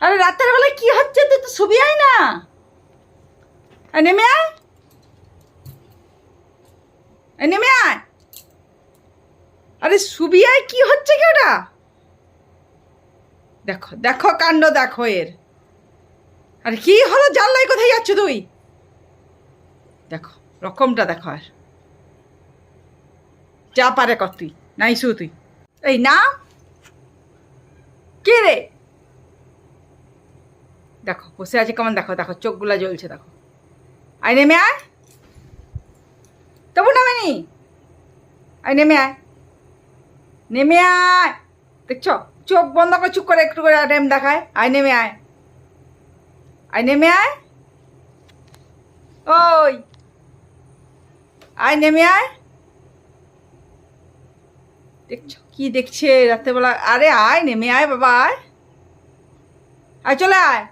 আরে রাতের বেলায় কি হচ্ছে, তুই তো শুবি আয় না। নেমে আয়, নেমে আয়। আরে শুবি আয়, কি হচ্ছে কি ওটা? দেখো দেখো কাণ্ড দেখো এর। আরে কি হলো, জানলাই কোথায় যাচ্ছ তুই? দেখো রকমটা দেখো। আর যা পারে কর তুই, নাই শু তুই। এই না, কে রে? দেখো বসে আছে কেমন, দেখো দেখো চোখগুলা জ্বলছে দেখো। আয় নেমে আয়, তবু নামেনি। আয় নেমে আয়, নেমে আয়। দেখছো চোখ বন্ধ করে চুপ করে একটু করে টাইম দেখায়। আয় নেমে আয়, আয় নেমে আয়। ওই আয় নেমে আয়। দেখছো কি দেখছে রাত্রেবেলা? আরে আয় নেমে আয় বাবা, আয় আয় চলে আয়।